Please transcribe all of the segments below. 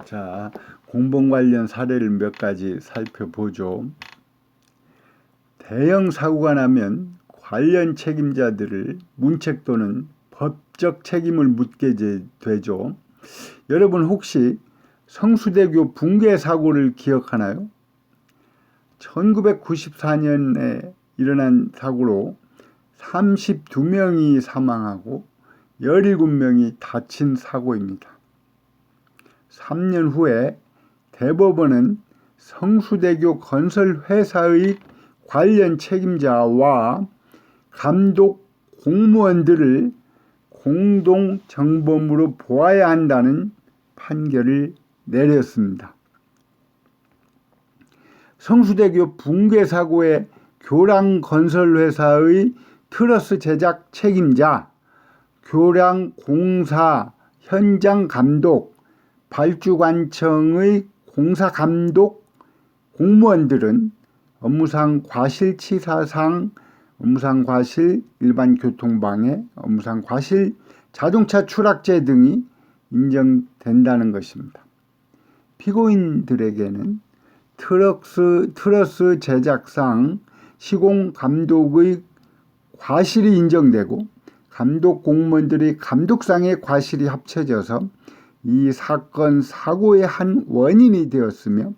자, 공범 관련 사례를 몇 가지 살펴보죠. 대형 사고가 나면 관련 책임자들을 문책 또는 법적 책임을 묻게 되죠. 여러분 혹시 성수대교 붕괴 사고를 기억하나요? 1994년에 일어난 사고로 32명이 사망하고 17명이 다친 사고입니다. 3년 후에 대법원은 성수대교 건설회사의 관련 책임자와 감독 공무원들을 공동정범으로 보아야 한다는 판결을 내렸습니다. 성수대교 붕괴 사고의 교량건설회사의 트러스 제작 책임자, 교량공사 현장 감독, 발주관청의 공사감독 공무원들은 업무상 과실치사상, 업무상 과실, 일반교통방해, 업무상 과실, 자동차 추락죄 등이 인정된다는 것입니다. 피고인들에게는 트러스 제작상 시공감독의 과실이 인정되고 감독 공무원들의 감독상의 과실이 합쳐져서 이 사건 사고의 한 원인이 되었으며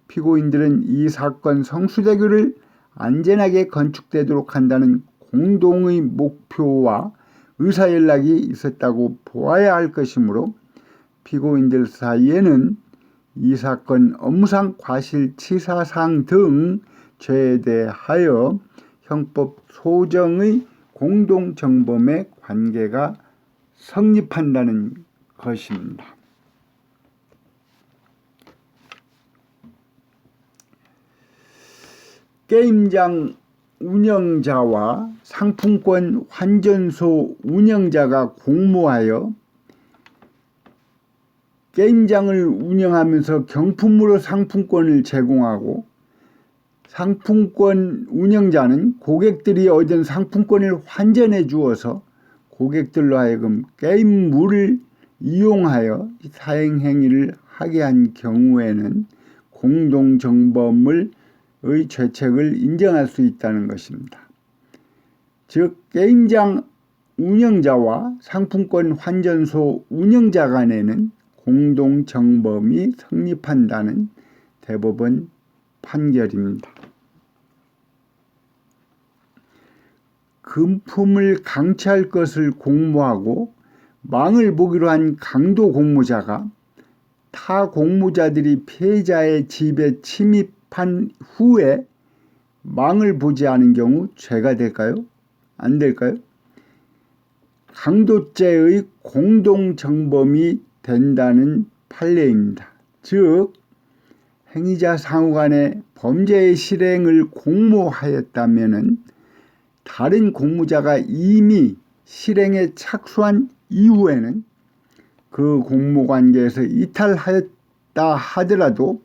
피고인들은 이 사건 성수대교를 안전하게 건축되도록 한다는 공동의 목표와 의사연락이 있었다고 보아야 할 것이므로 피고인들 사이에는 이 사건 업무상 과실치사상 등 죄에 대하여 형법 소정의 공동정범의 관계가 성립한다는 것입니다. 게임장 운영자와 상품권 환전소 운영자가 공모하여 게임장을 운영하면서 경품으로 상품권을 제공하고 상품권 운영자는 고객들이 얻은 상품권을 환전해 주어서 고객들로 하여금 게임물을 이용하여 사행행위를 하게 한 경우에는 공동정범의 죄책을 인정할 수 있다는 것입니다. 즉 게임장 운영자와 상품권 환전소 운영자 간에는 공동정범이 성립한다는 대법원 판결입니다. 금품을 강취할 것을 공모하고 망을 보기로 한 강도 공모자가 타 공모자들이 피해자의 집에 침입한 후에 망을 보지 않은 경우 죄가 될까요? 안 될까요? 강도죄의 공동정범이 된다는 판례입니다. 즉 행위자 상호간에 범죄의 실행을 공모하였다면 다른 공모자가 이미 실행에 착수한 이후에는 그 공모관계에서 이탈하였다 하더라도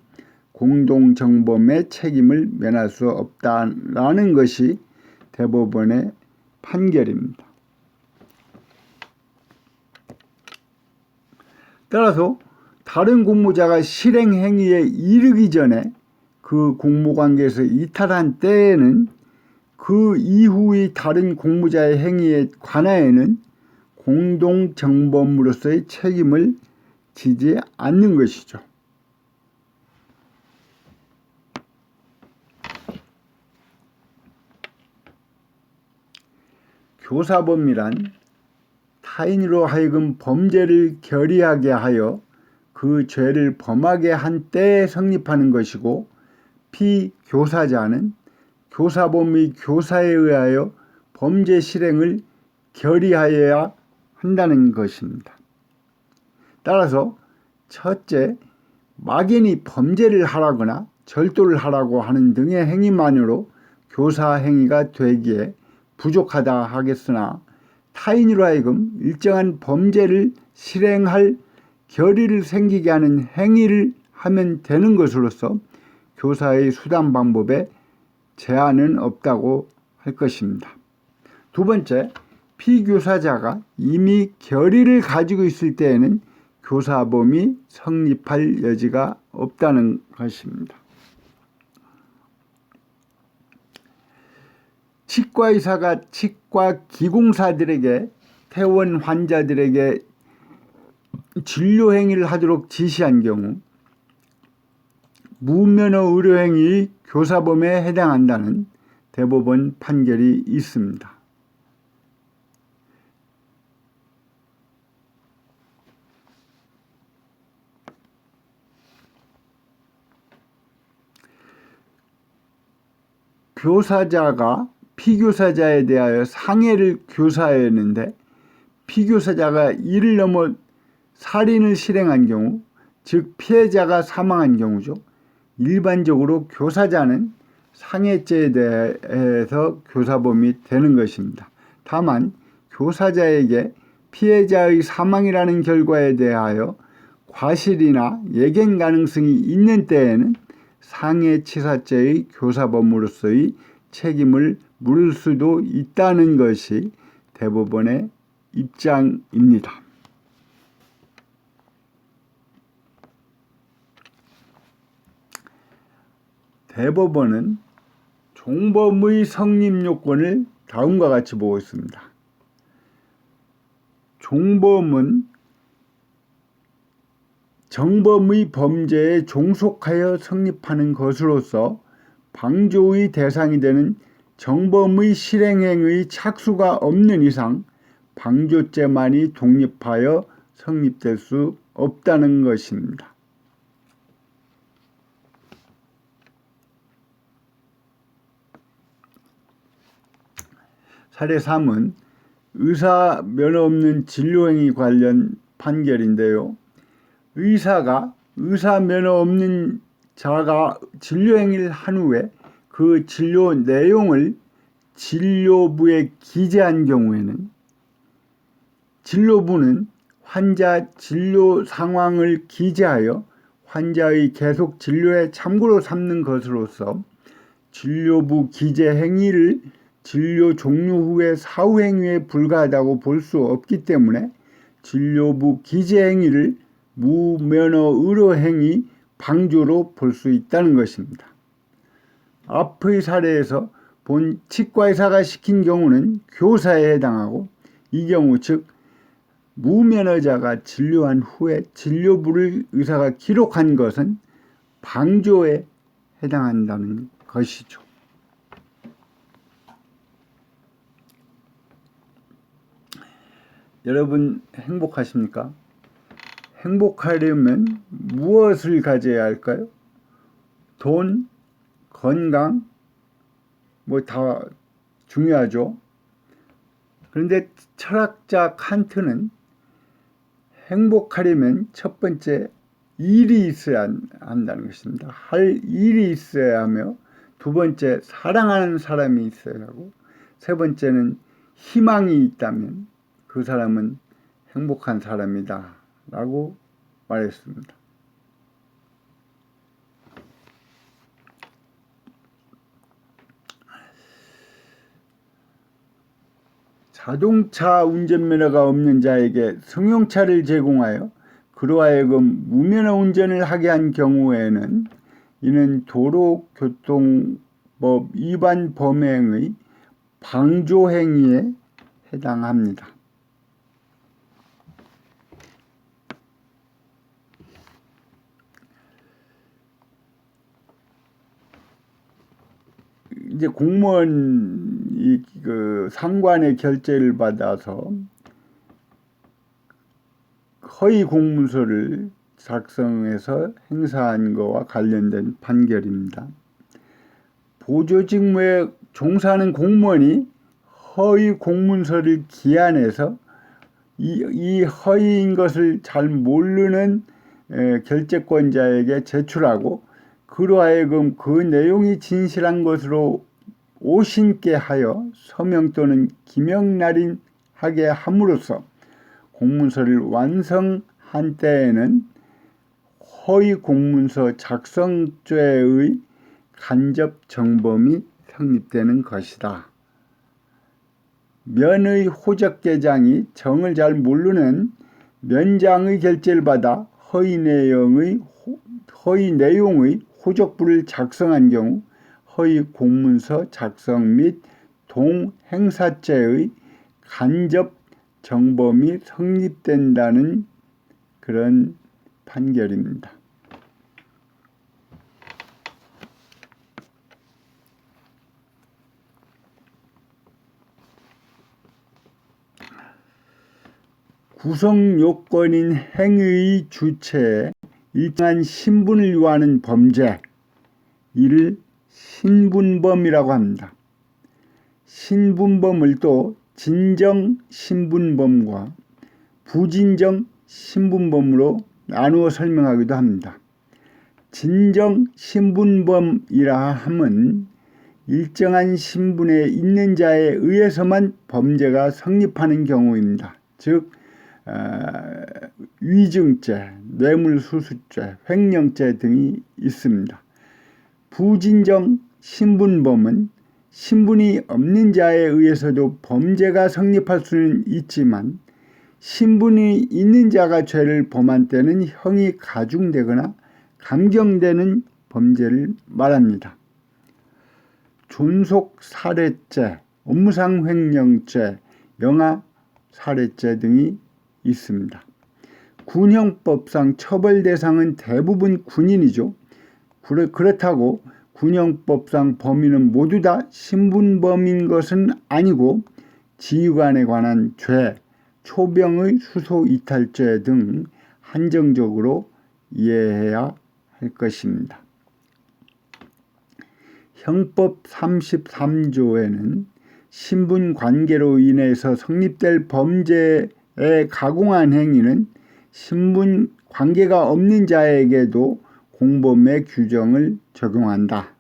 공동정범의 책임을 면할 수 없다라는 것이 대법원의 판결입니다. 따라서 다른 공모자가 실행행위에 이르기 전에 그 공모관계에서 이탈한 때에는 그 이후의 다른 공모자의 행위에 관하여는 공동정범으로서의 책임을 지지 않는 것이죠. 교사범이란 타인으로 하여금 범죄를 결의하게 하여 그 죄를 범하게 한 때에 성립하는 것이고 피교사자는 교사범의 교사에 의하여 범죄 실행을 결의하여야 한다는 것입니다. 따라서 첫째, 막연히 범죄를 하라거나 절도를 하라고 하는 등의 행위만으로 교사 행위가 되기에 부족하다 하겠으나 타인으로 하여금 일정한 범죄를 실행할 결의를 생기게 하는 행위를 하면 되는 것으로서 교사의 수단 방법에 제한은 없다고 할 것입니다. 두 번째, 피교사자가 이미 결의를 가지고 있을 때에는 교사범이 성립할 여지가 없다는 것입니다. 치과의사가 치과 기공사들에게 퇴원 환자들에게 진료 행위를 하도록 지시한 경우 무면허 의료행위 교사범에 해당한다는 대법원 판결이 있습니다. 교사자가 피교사자에 대하여 상해를 교사했는데 피교사자가 이를 넘어 살인을 실행한 경우, 즉 피해자가 사망한 경우죠. 일반적으로 교사자는 상해죄에 대해서 교사범이 되는 것입니다. 다만 교사자에게 피해자의 사망이라는 결과에 대하여 과실이나 예견 가능성이 있는 때에는 상해치사죄의 교사범으로서의 책임을 물을 수도 있다는 것이 대법원의 입장입니다. 대법원은 종범의 성립 요건을 다음과 같이 보고 있습니다. 종범은 정범의 범죄에 종속하여 성립하는 것으로서 방조의 대상이 되는 정범의 실행행의 착수가 없는 이상 방조죄만이 독립하여 성립될 수 없다는 것입니다. 사례 3은 의사 면허 없는 진료행위 관련 판결인데요. 의사가 의사 면허 없는 자가 진료행위를 한 후에 그 진료 내용을 진료부에 기재한 경우에는 진료부는 환자 진료 상황을 기재하여 환자의 계속 진료에 참고로 삼는 것으로서 진료부 기재 행위를 진료 종료 후에 사후 행위에 불과하다고 볼 수 없기 때문에 진료부 기재 행위를 무면허 의료 행위 방조로 볼 수 있다는 것입니다. 앞의 사례에서 본 치과의사가 시킨 경우는 교사에 해당하고 이 경우 즉 무면허자가 진료한 후에 진료부를 의사가 기록한 것은 방조에 해당한다는 것이죠. 여러분 행복하십니까? 행복하려면 무엇을 가져야 할까요? 돈, 건강, 뭐 다 중요하죠. 그런데 철학자 칸트는 행복하려면 첫 번째 일이 있어야 한다는 것입니다. 할 일이 있어야 하며 두 번째 사랑하는 사람이 있어야 하고 세 번째는 희망이 있다면 그 사람은 행복한 사람이다 라고 말했습니다. 자동차 운전면허가 없는 자에게 승용차를 제공하여 그로 하여금 무면허 운전을 하게 한 경우에는 이는 도로교통법 위반 범행의 방조행위에 해당합니다. 이제 공무원이 그 상관의 결재를 받아서 허위 공문서를 작성해서 행사한 것과 관련된 판결입니다. 보조직무에 종사하는 공무원이 허위 공문서를 기한해서 이 허위인 것을 잘 모르는 결재권자에게 제출하고 그로 하여금 그 내용이 진실한 것으로 오신께 하여 서명 또는 기명날인하게 함으로써 공문서를 완성한 때에는 허위 공문서 작성죄의 간접 정범이 성립되는 것이다. 면의 호적계장이 정을 잘 모르는 면장의 결재를 받아 허위 내용의 호적부를 작성한 경우 허위 공문서 작성 및 동행사죄의 간접 정범이 성립된다는 그런 판결입니다. 구성요건인 행위의 주체에 일정한 신분을 요하는 범죄, 이를 신분범이라고 합니다. 신분범을 또 진정 신분범과 부진정 신분범으로 나누어 설명하기도 합니다. 진정 신분범이라 함은 일정한 신분에 있는 자에 의해서만 범죄가 성립하는 경우입니다. 즉 위증죄, 뇌물수수죄, 횡령죄 등이 있습니다. 부진정 신분범은 신분이 없는 자에 의해서도 범죄가 성립할 수는 있지만 신분이 있는 자가 죄를 범한 때는 형이 가중되거나 감경되는 범죄를 말합니다. 존속살해죄, 업무상 횡령죄, 영아살해죄 등이 있습니다. 군형법상 처벌 대상은 대부분 군인이죠. 그렇다고 군형법상 범인은 모두 다 신분범인 것은 아니고 지휘관에 관한 죄, 초병의 수소 이탈죄 등 한정적으로 이해해야 할 것입니다. 형법 33조에는 신분관계로 인해서 성립될 범죄에 가공한 행위는 신분관계가 없는 자에게도 공범의 규정을 적용한다.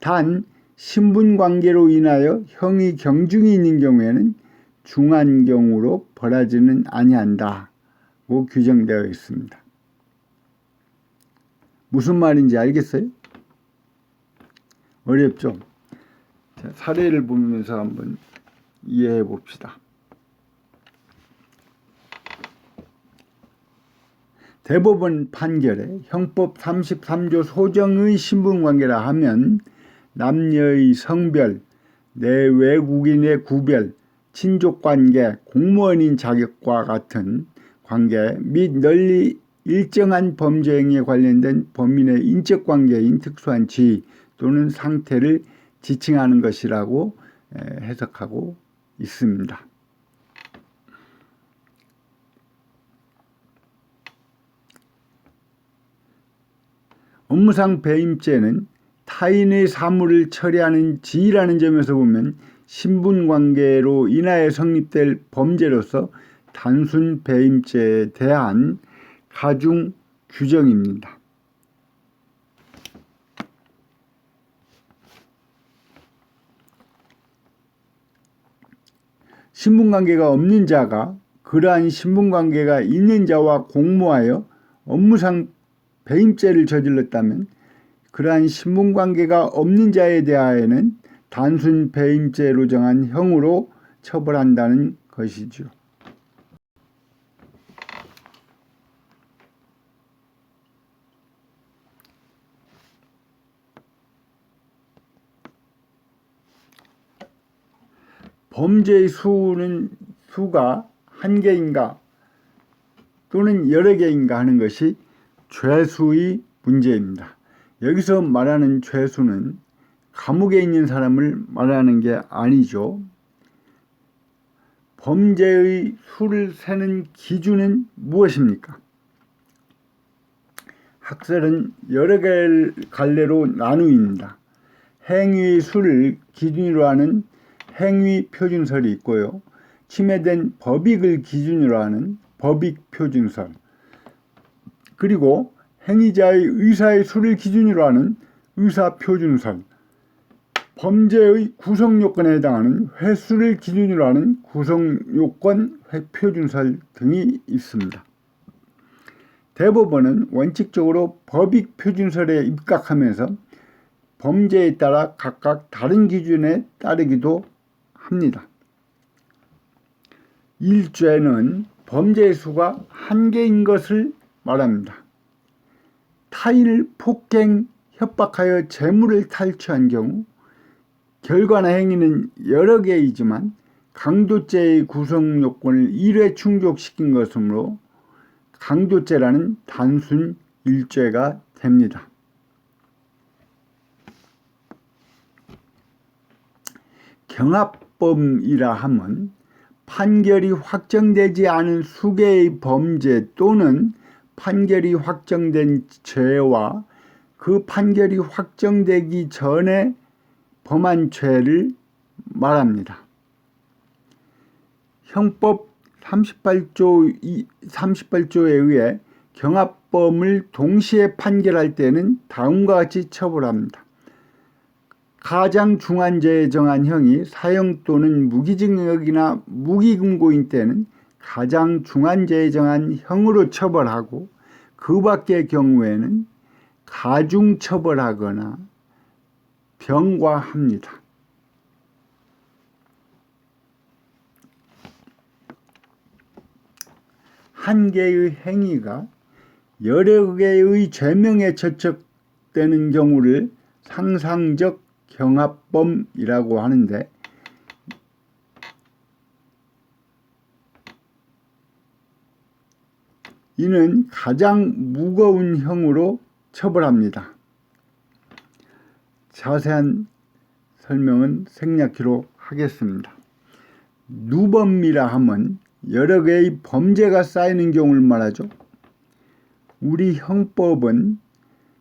단 신분관계로 인하여 형이 경중이 있는 경우에는 중한 경우로 벌하지는 아니한다고 규정되어 있습니다. 무슨 말인지 알겠어요? 어렵죠? 자, 사례를 보면서 한번 이해해 봅시다. 대법원 판결에 형법 33조 소정의 신분관계라 하면 남녀의 성별, 내외국인의 구별, 친족관계, 공무원인 자격과 같은 관계 및 널리 일정한 범죄 행위에 관련된 범인의 인적관계인 특수한 지위 또는 상태를 지칭하는 것이라고 해석하고 있습니다. 업무상 배임죄는 타인의 사물을 처리하는 지위라는 점에서 보면 신분관계로 인하여 성립될 범죄로서 단순 배임죄에 대한 가중 규정입니다. 신분관계가 없는 자가 그러한 신분관계가 있는 자와 공모하여 업무상 배임죄를 저질렀다면 그러한 신분관계가 없는 자에 대하여는 단순 배임죄로 정한 형으로 처벌한다는 것이죠. 범죄의 수가 한 개인가 또는 여러 개인가 하는 것이 죄수의 문제입니다. 여기서 말하는 죄수는 감옥에 있는 사람을 말하는 게 아니죠. 범죄의 수를 세는 기준은 무엇입니까? 학설은 여러 갈래로 나누입니다. 행위의 수를 기준으로 하는 행위표준설이 있고요. 침해된 법익을 기준으로 하는 법익표준설, 그리고 행위자의 의사의 수를 기준으로 하는 의사표준설, 범죄의 구성요건에 해당하는 횟수를 기준으로 하는 구성요건 표준설 등이 있습니다. 대법원은 원칙적으로 법익표준설에 입각하면서 범죄에 따라 각각 다른 기준에 따르기도 합니다. 1죄는 범죄의 수가 한계인 것을 말합니다. 타인을 폭행, 협박하여 재물을 탈취한 경우 결과나 행위는 여러 개이지만 강도죄의 구성 요건을 1회 충족시킨 것이므로 강도죄라는 단순 일죄가 됩니다. 경합범이라 함은 판결이 확정되지 않은 수개의 범죄 또는 판결이 확정된 죄와 그 판결이 확정되기 전에 범한 죄를 말합니다. 형법 38조에 의해 경합범을 동시에 판결할 때는 다음과 같이 처벌합니다. 가장 중한 죄에 정한 형이 사형 또는 무기징역이나 무기금고인 때는 가장 중한 죄에 정한 형으로 처벌하고 그 밖의 경우에는 가중처벌하거나 병과합니다. 한 개의 행위가 여러 개의 죄명에 저촉되는 경우를 상상적 경합범이라고 하는데, 이는 가장 무거운 형으로 처벌합니다. 자세한 설명은 생략키로 하겠습니다. 누범이라 함은 여러 개의 범죄가 쌓이는 경우를 말하죠. 우리 형법은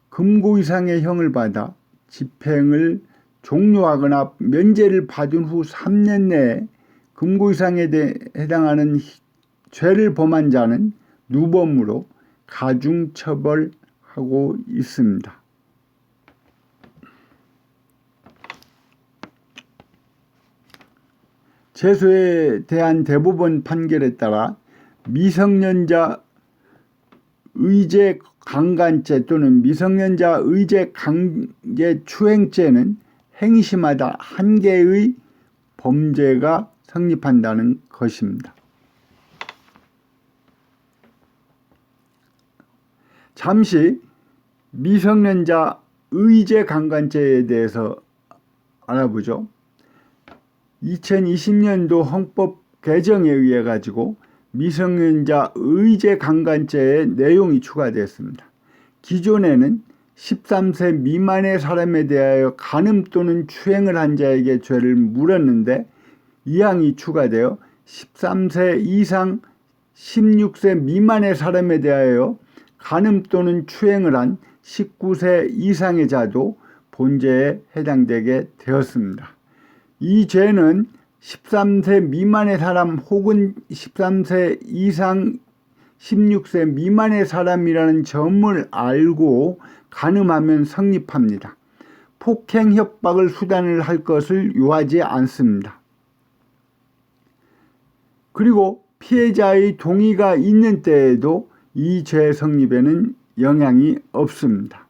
금고 이상의 형을 받아 집행을 종료하거나 면제를 받은 후 3년 내에 금고 이상에 해당하는 죄를 범한 자는 누범으로 가중처벌하고 있습니다. 재소에 대한 대법원 판결에 따라 미성년자 의제 강간죄 또는 미성년자 의제 강제 추행죄는 행시마다 한 개의 범죄가 성립한다는 것입니다. 잠시 미성년자 의제 강간죄에 대해서 알아보죠. 2020년도 헌법 개정에 의해 가지고 미성년자 의제 강간죄의 내용이 추가되었습니다. 기존에는 13세 미만의 사람에 대하여 간음 또는 추행을 한 자에게 죄를 물었는데 이 항이 추가되어 13세 이상 16세 미만의 사람에 대하여 간음 또는 추행을 한 19세 이상의 자도 본죄에 해당되게 되었습니다. 이 죄는 13세 미만의 사람 혹은 13세 이상 16세 미만의 사람이라는 점을 알고 간음하면 성립합니다. 폭행, 협박을 수단을 할 것을 요하지 않습니다. 그리고 피해자의 동의가 있는 때에도 이 죄 성립에는 영향이 없습니다.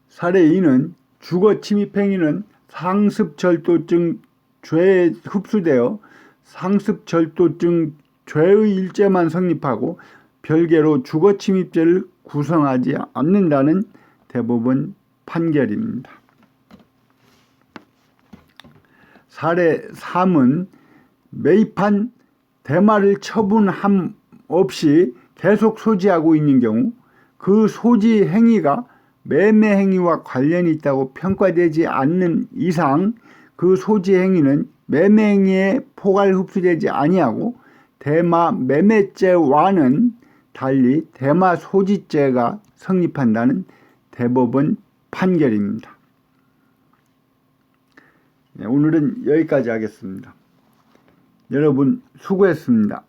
사례 2는 주거 침입행위는 상습절도증 죄에 흡수되어 상습절도증 죄의 일죄만 성립하고 별개로 주거 침입죄를 구성하지 않는다는 대법원 판결입니다. 사례 3은 매입한 대마를 처분함 없이 계속 소지하고 있는 경우 그 소지 행위가 매매 행위와 관련이 있다고 평가되지 않는 이상 그 소지 행위는 매매 행위에 포괄 흡수되지 아니하고 대마 매매죄와는 달리 대마 소지죄가 성립한다는 대법원 판결입니다. 네, 오늘은 여기까지 하겠습니다. 여러분 수고했습니다.